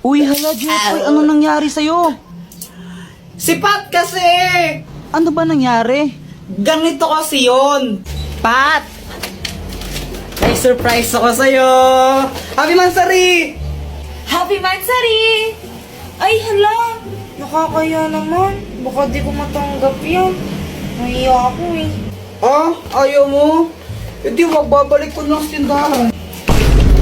Uy, hala, Jeffoy, ano nangyari sa'yo? Si Pat kasi! Ano ba nangyari? Ganito kasi yun. Pat! May surprise ako sa'yo! Happy Mansari! Happy Mansari! Ay, hala! Nakakaya naman. Baka di ko matanggap yan. Nahiya ako eh. Ah, ayaw mo? Hindi, babalik ko lang sa tindahan.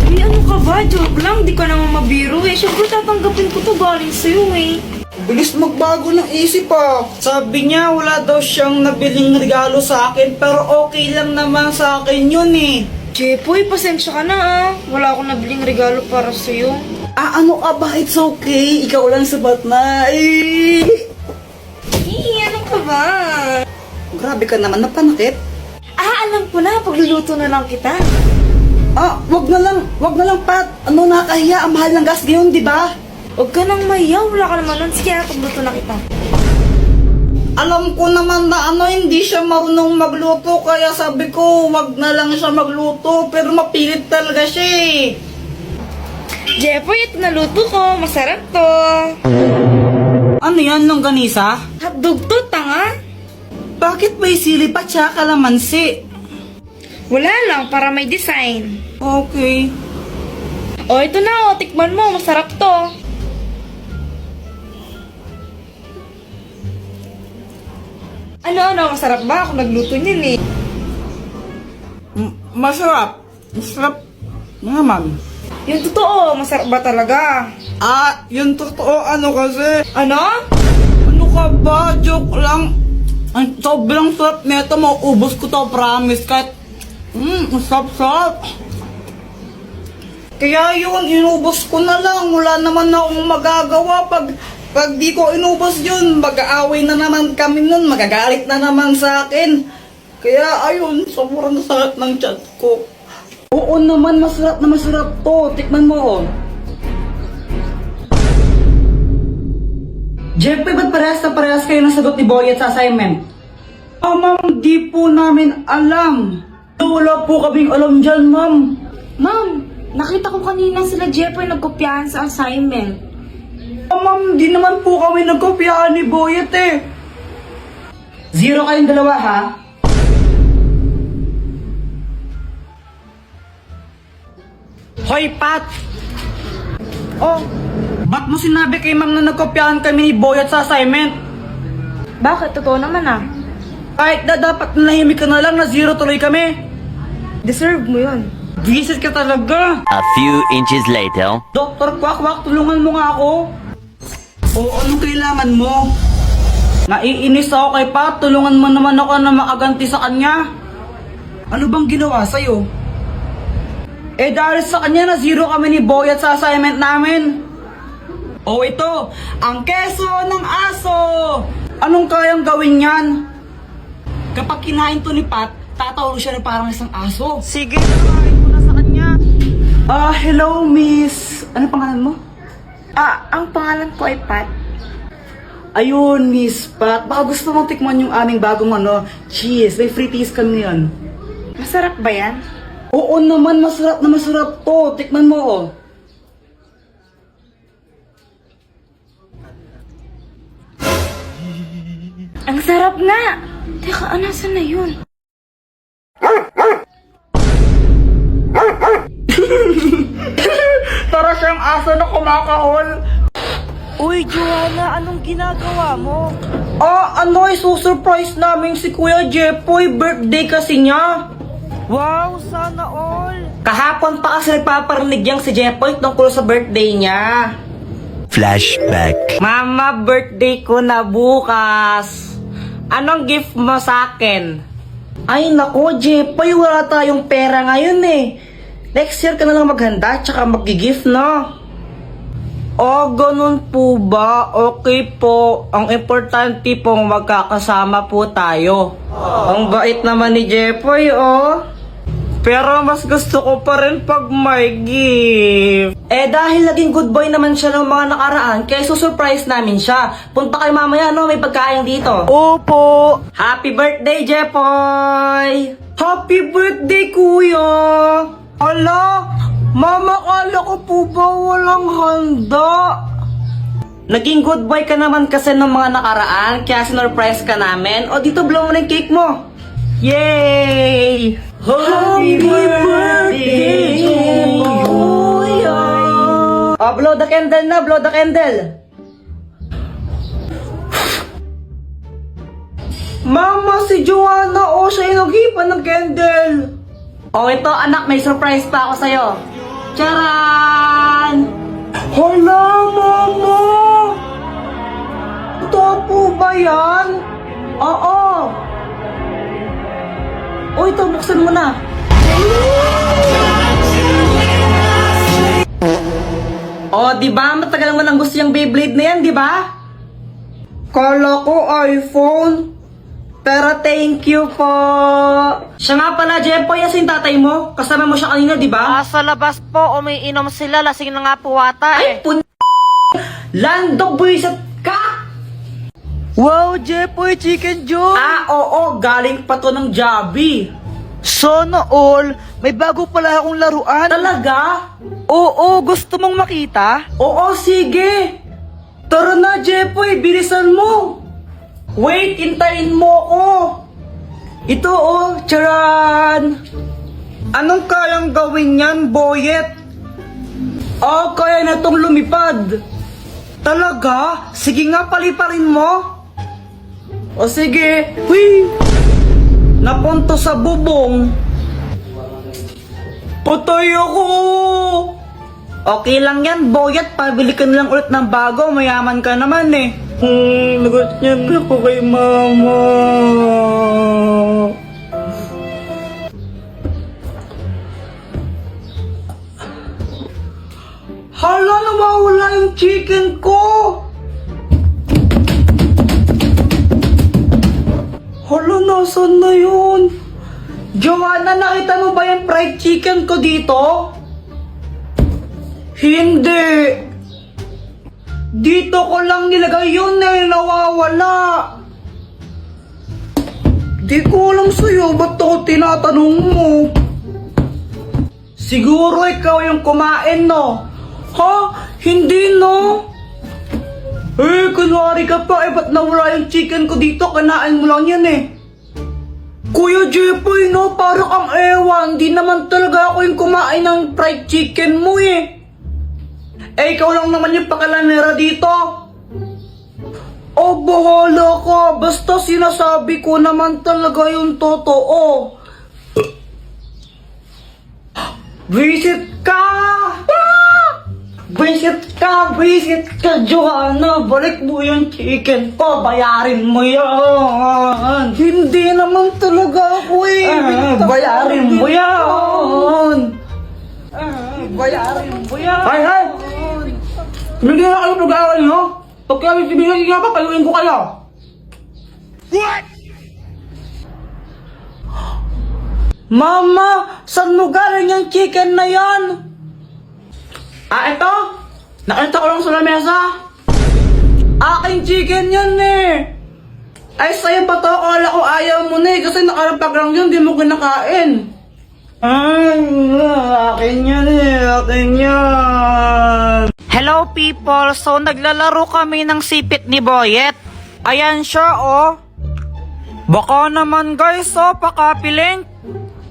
Ay, ano ka ba? Joke lang. Di ka naman mabiro eh. Siyempre tatanggapin ko to galing sa'yo eh. Bilis magbago ng isip ah. Sabi niya wala daw siyang nabiling regalo sa akin pero okay lang naman sa akin yun eh. Jepoy, pasensya ka na ah. Wala akong nabiling regalo para sa'yo. Ah, ano ka ba? It's okay. Ikaw lang sabat na. Ano ka ba? Grabe ka naman, napanakit. Ah, alam ko na. Pagluluto na lang kita. Ah, wag na lang, Pat. Ano, nakakahiya. Ang mahal ng gas ngayon, di ba? Huwag ka nang mayaw. Wala ka naman nun. Sige, pagluto na kita. Alam ko naman na hindi siya marunong magluto, kaya sabi ko, wag na lang siya magluto, pero mapilit talaga siya eh. Jepoy, ito naluto ko. Masarap to. Ano yan, longganisa? Hotdog to, tanga. Bakit may sili pa tsaka kalamansi? Wala lang, para may design. Okay. O, ito na o. Tikman mo. Masarap to. Ano? Masarap ba? Ako nagluto niyan eh. Masarap. Masarap naman. Yung totoo, masarap ba talaga? Ah, yung totoo, kasi. Ano? Ano ka ba? Joke lang. Ang sobrang sarap nito, mauubos ko to, promise. Kahit, sarap. Kaya yun, inubos ko na lang. Wala naman akong magagawa. Pag di ko inubos yun, mag-aaway na naman kami nun. Magagalit na naman sa akin. Kaya ayun, sobrang sarap ng chat ko. Oo naman, masarap na masarap to. Tikman mo, oh. Jeffrey, ba't parehas na parehas kayo ng sagot ni Boyet sa assignment? Ah, ma'am, di po namin alam. Wala po kaming alam dyan, ma'am. Ma'am, nakita ko kanina sila Jeffrey nagkopyahan sa assignment. Ah, ma'am, di naman po kami nagkopyahan ni Boyet eh. 0 kayong dalawa, ha? Hoy, Pat! Oh, ba't mo sinabi kay ma'am na nagkopyahan kami ni Boyet sa assignment? Bakit? Totoo naman ah. Kahit na dapat nahimik ka na lang na 0 tuloy kami. Deserve mo yun. Visit ka talaga. A few inches later. Dr. Kwakwak, tulungan mo nga ako. O anong kailangan mo? Naiinis ako kay Pat. Tulungan mo naman ako na makaganti sa kanya. Ano bang ginawa sa'yo? Eh dahil sa kanya na 0 kami ni Boyet sa assignment namin. O ito, ang keso ng aso. Anong kayang gawin yan? Kapag kinain to ni Pat, tatawag siya na parang isang aso. Sige, tawagin ko na sa kanya. Hello miss. Ano pangalan mo? Ang pangalan ko ay Pat. Ayun, Miss Pat. Baka gusto mong tikman yung aming bagong cheese. May free taste kami ngayon. Masarap ba yan? Oo naman, masarap na masarap to. Tikman mo, oh. Ang sarap nga! Teka, nasan na yun? Para siyang aso na kumakahol. Uy, Joanna, anong ginagawa mo? Isusurprise namin si Kuya Jeffoy. Birthday kasi niya. Wow, sana all! Kahapon pa kasi nagpaparinig yang si Jeffoy tungkol sa birthday niya. Flashback. Mama, birthday ko na bukas. Anong gift mo sa akin? Ay nako, Jeffoy, wala tayong pera ngayon eh. Next year ka na lang maghanda, tsaka mag-gift, no? Oh, ganun po ba? Okay po. Ang importante pong magkakasama po tayo. Ang bait naman ni Jeffoy, oh. Pero mas gusto ko pa rin pag may gift. Eh dahil naging good boy naman siya ng mga nakaraan, kaya susurprise namin siya. Punta kayo mamaya, no? May pagkain dito. Opo! Happy birthday, Jeffoy! Happy birthday, kuya! Hala, Mama, kala ko po ba walang handa? Naging good boy ka naman kasi ng mga nakaraan, kaya sinurprise ka namin. O dito, blow mo na yung cake mo. Yay! Happy birthday to you! Blow the candle na, blow the candle. Mama, si Joanna, siya yung naghipan ng candle. Ito anak, may surprise pa ako sa'yo. Charan! Hala, Mama! Totoo po ba yan? Oo. Ito, buksan mo na. Diba? Matagal mo nang gusto yung Beyblade na yan, diba? Kala ko iPhone. Pero thank you po. Siya nga pala, Jempoy, yung tatay mo. Kasama mo siya kanina, diba? Sa labas po, umiinom sila. Lasing na nga po ata Ay, Lando, buwisit ka! Wow, Jepoy, Chicken Joy! Oo, galing pa to ng Jabi. Sana all, may bago pala akong laruan. Talaga? Oo, gusto mong makita? Oo, sige. Tara na, Jepoy, bilisan mo. Wait, hintayin mo ko. Ito, charan. Anong kayang gawin yan, Boyet? Kaya na tong lumipad. Talaga? Sige nga, paliparin mo. O sige. Hui! Napunto sa bubong. Patay ako! Okay lang yan, Boyet. Pabili ka na lang ulit ng bago. Mayaman ka naman eh. Nagot niya ako kay Mama. Hala, nawawala yung chicken ko! Hala, nasan na yun? Joanna, nakita mo ba yung fried chicken ko dito? Hindi. Dito ko lang nilagay yun nawawala. Di ko alam sa'yo, ba't ako tinatanong mo? Siguro ikaw yung kumain, no? Ha? Hindi, no? Kunwari ka pa, ba't nawala yung chicken ko dito? Kanain mo lang yan, Kuya Jepoy, no? Parang ang ewan. Di naman talaga ako yung kumain ng fried chicken mo, ikaw lang naman yung pakalanera dito. Bahala ka. Basta sinasabi ko naman talaga yung totoo. Visit ka! Visit ka, Joanna. Balik mo yung chicken ko. Bayarin mo yan. Hindi naman talaga ako bayarin mo yan. Bayarin mo yan. Hay! Hindi na kayo pag-aaral, no? Pag kami sibigay nga pa, payuin ko kayo. What? Mama, saan mo galing yung chicken na yan? Ito? Nakita ko lang sa lamesa. Aking chicken yan, Ay, sa'yo ba to? Akala ko ayaw mo na, kasi nakarapag lang yun, di mo kinakain. Akin yan, akin yan. Hello people, so naglalaro kami ng sipit ni Boyet. Ayan siya, Baka naman guys, pakapiling.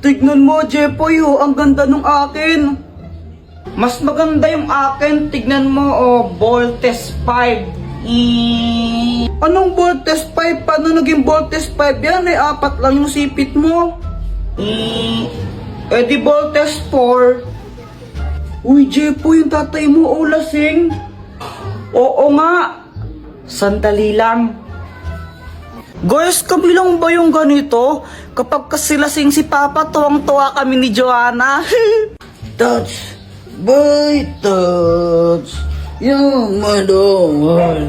Tignan mo, Jepoy, ang ganda nung akin. Mas maganda yung akin, tignan mo, Voltes 5. Anong Voltes 5? Paano naging Voltes 5 yan? 4 lang yung sipit mo. Di Voltes 4. Uy, Jepoy, yung tatay mo, lasing. Oo nga. Sandali lang. Guys, kami lang ba yung ganito? Kapag kasi lasing si Papa, tuwang-tuwa kami ni Joanna. Touch, boy, touch. Yung love.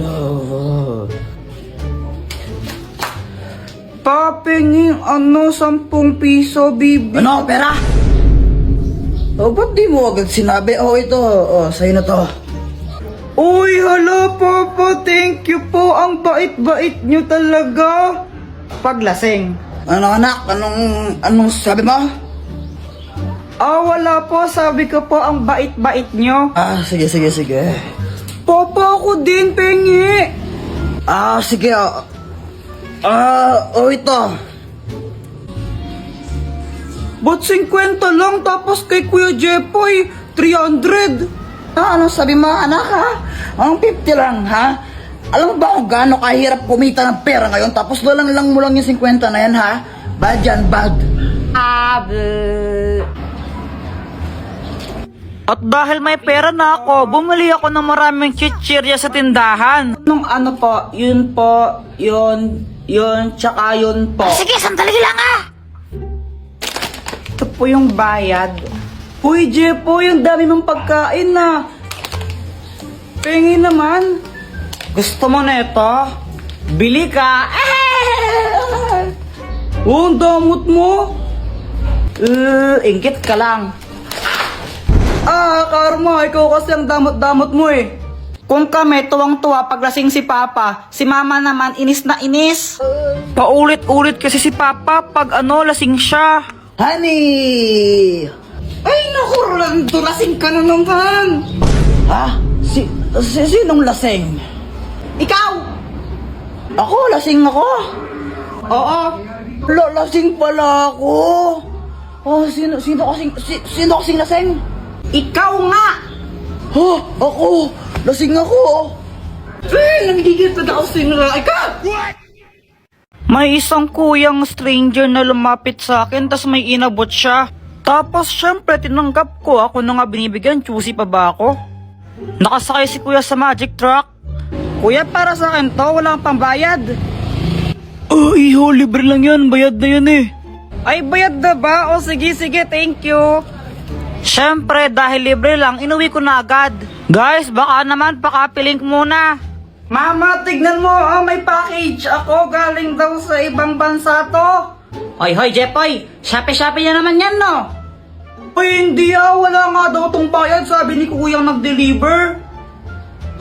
Papingin, 10 piso, bibi. Ano, pera? Ba't di mo agad sinabi? Ito, sa'yo na to. Uy, hala, Papa, thank you po. Ang bait-bait nyo talaga. Paglasing. Ano anak? Anong sabi mo? Wala po. Sabi ko po ang bait-bait nyo. Sige, sige, sige. Papa, ako din, pengi. Sige, ito. Ba't 50 lang tapos kay Kuya Jepoy, 300? Ano sabi mo, anak, ha? Ang 50 lang, ha? Alam mo ba kung gaano kahirap kumita ng pera ngayon? Tapos lang mo lang yung 50 na yan, ha? Bad yan, bad. At dahil may pera na ako, bumili ako ng maraming chichirya sa tindahan. Nung ano po, yun po, yun, tsaka yun po. Sige, sandali lang Ito po yung bayad. Uy, Jepoy, ang dami mong pagkain na. Pengi naman. Gusto mo na ito? Bili ka. Oh, ang damot mo. Inggit ka lang. Karma, ikaw kasi ang damot-damot mo eh. Kung kami tuwang-tuwa paglasing si Papa, si Mama naman inis na inis. Paulit-ulit kasi si Papa pag lasing siya. Honey! Ay naku, Rolando, lasing ka na naman. Ha? Sinong lasing? Ikaw! Ako, lasing ako. Oo. Lasing pala ako. Sino kasing lasing? Ikaw nga! Ako! Lasing ako! Nanggigil pa ako sinura. Ikaw! May isang kuyang stranger na lumapit sa akin tas may inabot siya. Tapos syempre tinanggap ko, ako na nga binibigyan, choosy pa ba ako? Nakasakay si kuya sa magic truck. Kuya, para sa akin to, walang pambayad. Iho, libre lang yan, bayad na yan eh. Ay, bayad na ba? O sige, thank you. Syempre dahil libre lang, inuwi ko na agad. Guys, baka naman pakapiling ko muna. Mama, tignan mo, may package ako. Galing daw sa ibang bansa to. Hoy, Jepoy, Shopee niya naman yan, no? Ay, hindi wala nga daw tong bayad, sabi ni kuyang nag-deliver.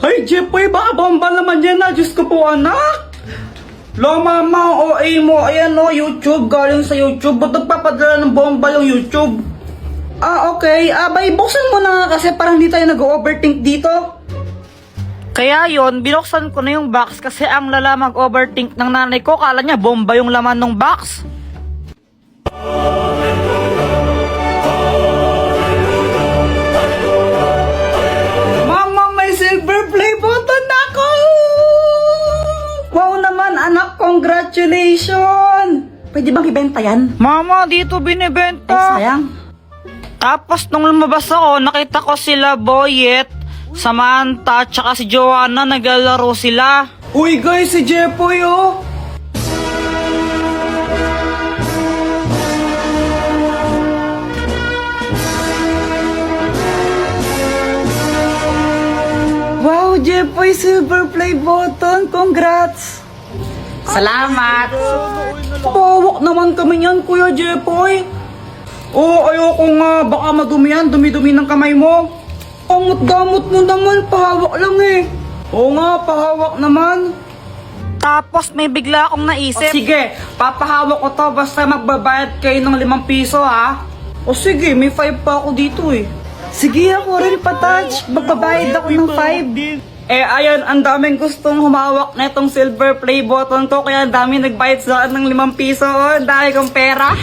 Ay, Jepoy, baka bomba naman yan Diyos ko po, anak. Lo, mama, OA mo, ayan no, YouTube, galing sa YouTube. Ba't nagpapadala ng bomba yung YouTube? Okay, bay, buksan mo na nga kasi parang hindi tayo nag-overthink dito. Kaya yon, binuksan ko na yung box kasi ang lala mag-overthink ng nanay ko, kala niya bomba yung laman ng box. Mama, may silver play button ako! Wow naman, anak, congratulations! Pwede bang ibenta yan? Mama, dito binibenta. Ay, sayang. Tapos nung lumabas ako, nakita ko sila Boyet, Samantha, tsaka si Joanna, naglalaro sila. Uy guys, si Jepoy Wow, Jepoy, silver play button. Congrats! Salamat! Pawak naman kami niyan, Kuya Jepoy. Ayoko nga. Baka madumi yan. Dumi-dumi ng kamay mo. Damot mo naman. Pahawak lang eh. Oo nga, pahawak naman. Tapos may bigla akong naisip. Sige, papahawak ko to basta magbabayad kayo ng 5 piso ha. O sige, may 5 pa ako dito eh. Sige, ako rin pa-touch. Magbabayad ako ng 5. Ayan, ang daming gustong humawak na itong silver play button ko. Kaya ang daming nagbayad sa akin ng 5 piso. Ang dami kong pera.